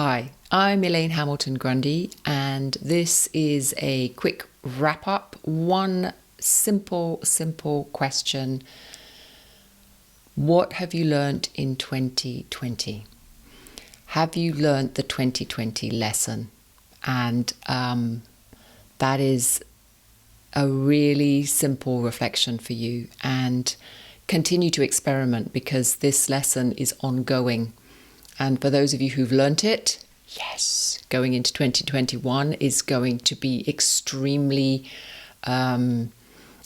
Hi, I'm Elaine Grundy, and this is a quick wrap up. One simple question. What have you learnt in 2020? Have you learnt the 2020 lesson? And that is a really simple reflection for you, and continue to experiment because this lesson is ongoing. And for those of you who've learnt it, yes, going into 2021 is going to be extremely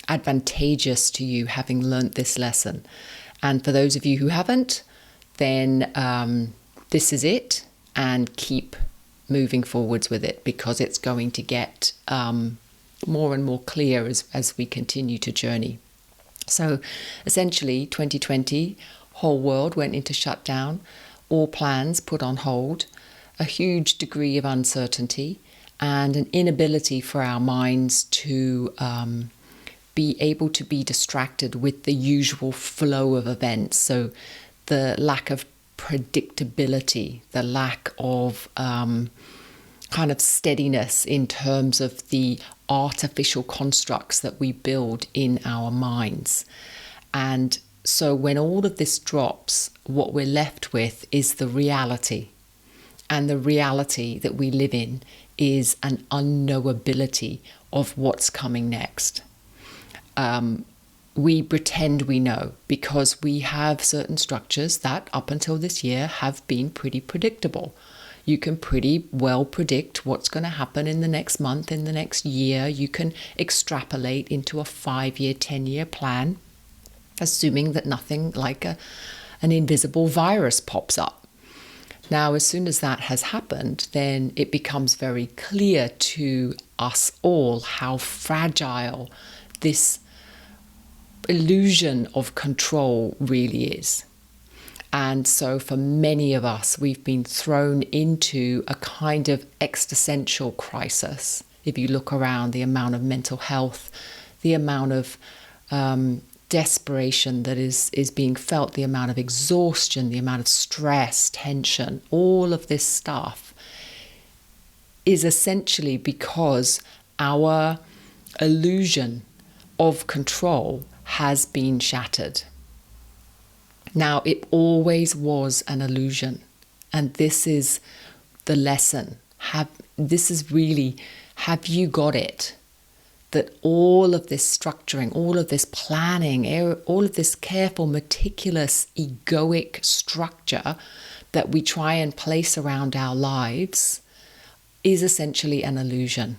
advantageous to you having learnt this lesson. And for those of you who haven't, then this is it, and keep moving forwards with it because it's going to get more and more clear as we continue to journey. So essentially 2020, whole world went into shutdown. All plans put on hold, a huge degree of uncertainty, and an inability for our minds to be able to be distracted with the usual flow of events. So the lack of predictability, the lack of kind of steadiness in terms of the artificial constructs that we build in our minds. And so when all of this drops, what we're left with is the reality. And the reality that we live in is an unknowability of what's coming next. We pretend we know because we have certain structures that up until this year have been pretty predictable. You can pretty well predict what's going to happen in the next month, in the next year. You can extrapolate into a 5-year, 10-year plan, assuming that nothing like an invisible virus pops up. Now, as soon as that has happened, then it becomes very clear to us all how fragile this illusion of control really is. And so for many of us, we've been thrown into a kind of existential crisis. If you look around, the amount of mental health, the amount of desperation that is being felt, the amount of exhaustion, the amount of stress, tension, all of this stuff is essentially because our illusion of control has been shattered. Now, it always was an illusion, and this is the lesson. Have you got it? That all of this structuring, all of this planning, all of this careful, meticulous, egoic structure that we try and place around our lives is essentially an illusion.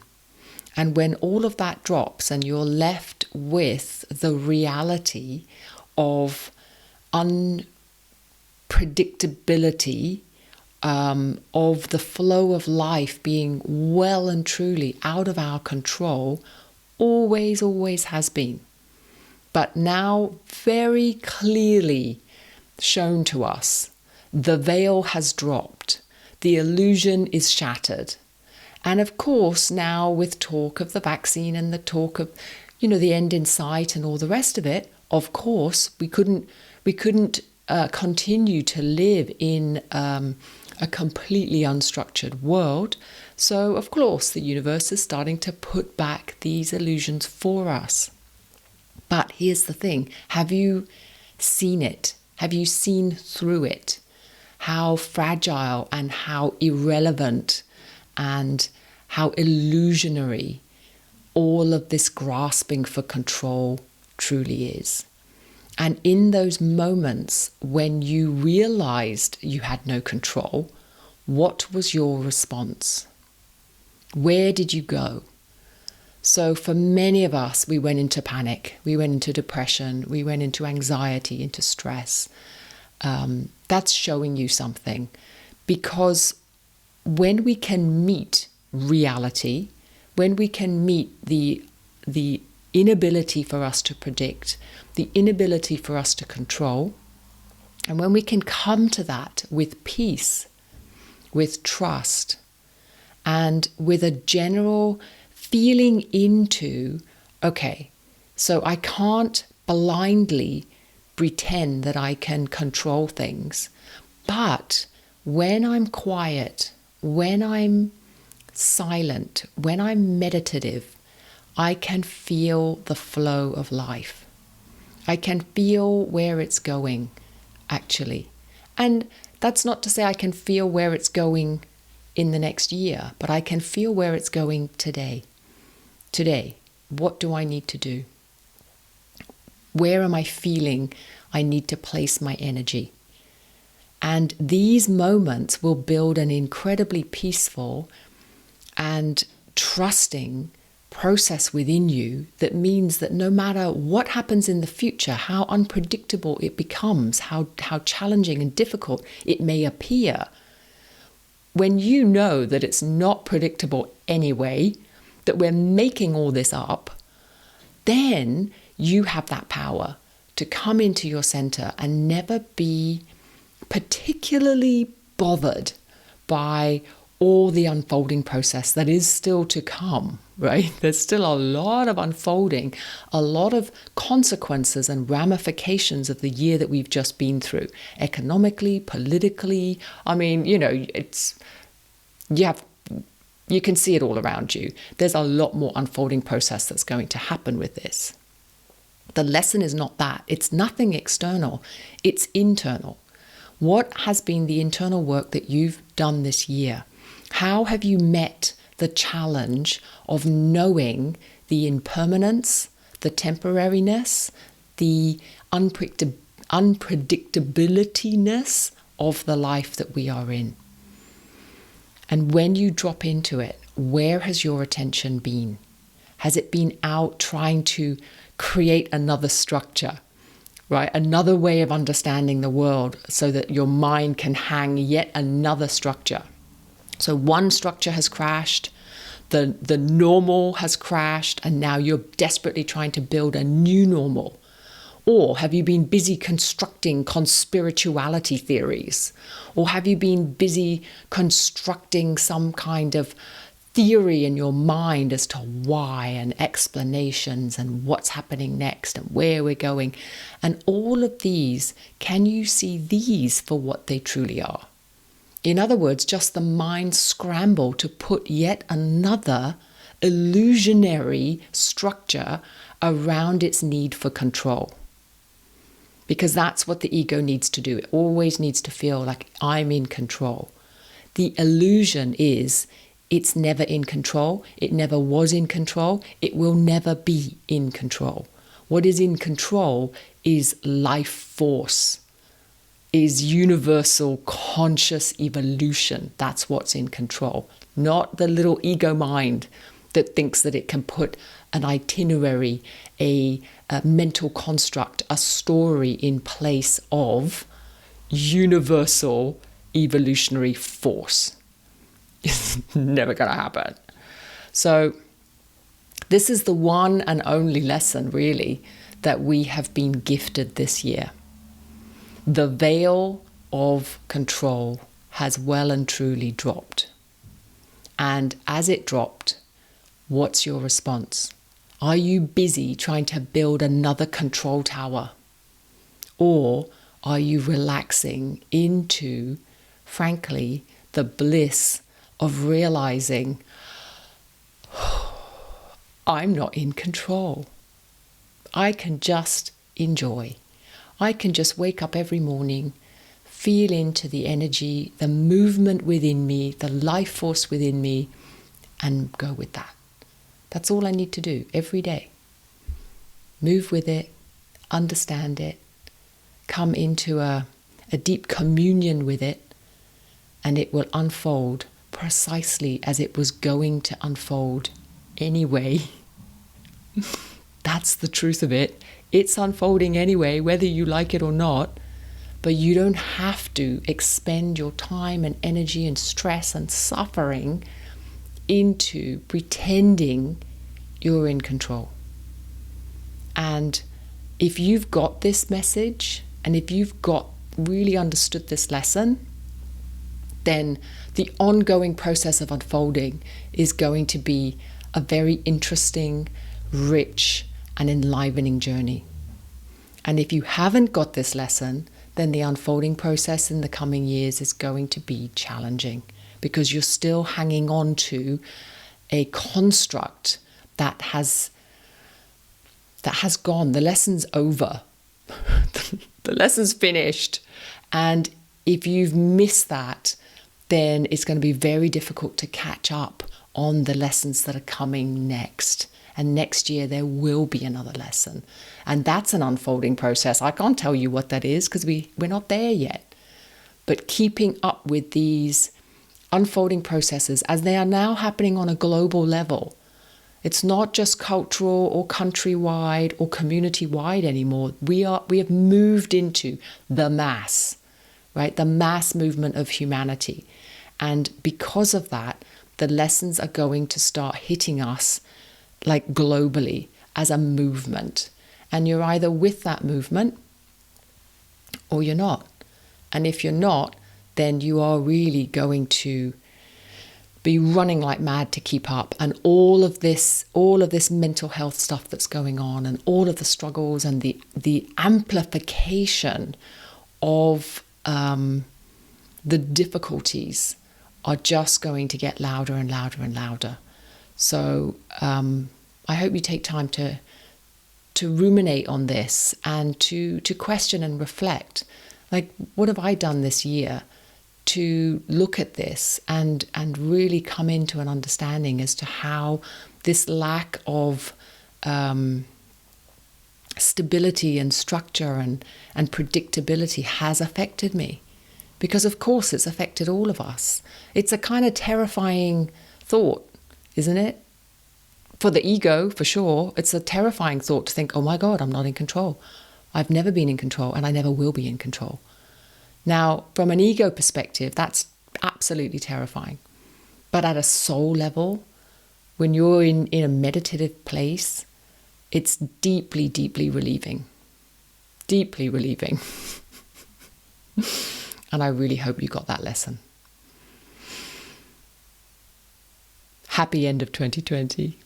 And when all of that drops and you're left with the reality of unpredictability, of the flow of life being well and truly out of our control, always has been, but now very clearly shown to us, the veil has dropped, the illusion is shattered. And of course, now with talk of the vaccine and the talk of, the end in sight and all the rest of it, of course, we couldn't continue to live in a completely unstructured world. So, of course, the universe is starting to put back these illusions for us. But here's the thing. Have you seen it? Have you seen through it? How fragile and how irrelevant and how illusionary all of this grasping for control truly is. And in those moments when you realized you had no control, what was your response? Where did you go? So for many of us, we went into panic, we went into depression, we went into anxiety, into stress. That's showing you something, because when we can meet reality, when we can meet the inability for us to predict, the inability for us to control, and when we can come to that with peace, with trust, and with a general feeling into, okay, so I can't blindly pretend that I can control things, but when I'm quiet, when I'm silent, when I'm meditative, I can feel the flow of life. I can feel where it's going, actually. And that's not to say I can feel where it's going in the next year, but I can feel where it's going today. Today, what do I need to do? Where am I feeling I need to place my energy? And these moments will build an incredibly peaceful and trusting process within you that means that no matter what happens in the future, how unpredictable it becomes, how challenging and difficult it may appear, when you know that it's not predictable anyway, that we're making all this up, then you have that power to come into your center and never be particularly bothered by all the unfolding process that is still to come, right? There's still a lot of unfolding, a lot of consequences and ramifications of the year that we've just been through, economically, politically. I mean, you can see it all around you. There's a lot more unfolding process that's going to happen with this. The lesson is not that. It's nothing external. It's internal. What has been the internal work that you've done this year? How have you met the challenge of knowing the impermanence, the temporariness, the unpredictability-ness of the life that we are in? And when you drop into it, where has your attention been? Has it been out trying to create another structure, right? Another way of understanding the world so that your mind can hang yet another structure? So one structure has crashed, the normal has crashed, and now you're desperately trying to build a new normal. Or have you been busy constructing conspirituality theories? Or have you been busy constructing some kind of theory in your mind as to why and explanations and what's happening next and where we're going? And all of these, can you see these for what they truly are? In other words, just the mind scramble to put yet another illusionary structure around its need for control. Because that's what the ego needs to do. It always needs to feel like I'm in control. The illusion is it's never in control. It never was in control. It will never be in control. What is in control is life force, is universal conscious evolution. That's what's in control, not the little ego mind that thinks that it can put an itinerary, a mental construct, a story in place of universal evolutionary force. It's never going to happen. So this is the one and only lesson, really, that we have been gifted this year. The veil of control has well and truly dropped. And as it dropped, what's your response? Are you busy trying to build another control tower? Or are you relaxing into, frankly, the bliss of realizing, I'm not in control. I can just enjoy. I can just wake up every morning, feel into the energy, the movement within me, the life force within me, and go with that. That's all I need to do every day. Move with it, understand it, come into a deep communion with it, and it will unfold precisely as it was going to unfold anyway. That's the truth of it. It's unfolding anyway, whether you like it or not. But you don't have to expend your time and energy and stress and suffering into pretending you're in control. And if you've got this message, and if you've got really understood this lesson, then the ongoing process of unfolding is going to be a very interesting, rich, and enlivening journey. And if you haven't got this lesson, then the unfolding process in the coming years is going to be challenging, because you're still hanging on to a construct that has gone. The lesson's over. The lesson's finished. And if you've missed that, then it's going to be very difficult to catch up on the lessons that are coming next. And next year there will be another lesson. And that's an unfolding process. I can't tell you what that is because we're not there yet. But keeping up with these unfolding processes as they are now happening on a global level. It's not just cultural or countrywide or community-wide anymore. We have moved into the mass, right? The mass movement of humanity. And because of that, the lessons are going to start hitting us like globally as a movement. And you're either with that movement or you're not. And if you're not, then you are really going to be running like mad to keep up. And all of this mental health stuff that's going on and all of the struggles and the amplification of the difficulties are just going to get louder and louder and louder. So I hope you take time to ruminate on this and to question and reflect. Like, what have I done this year to look at this and really come into an understanding as to how this lack of stability and structure and predictability has affected me? Because of course it's affected all of us. It's a kind of terrifying thought, isn't it? For the ego, for sure. It's a terrifying thought to think, oh my God, I'm not in control. I've never been in control and I never will be in control. Now, from an ego perspective, that's absolutely terrifying. But at a soul level, when you're in a meditative place, it's deeply, deeply relieving. Deeply relieving. And I really hope you got that lesson. Happy end of 2020.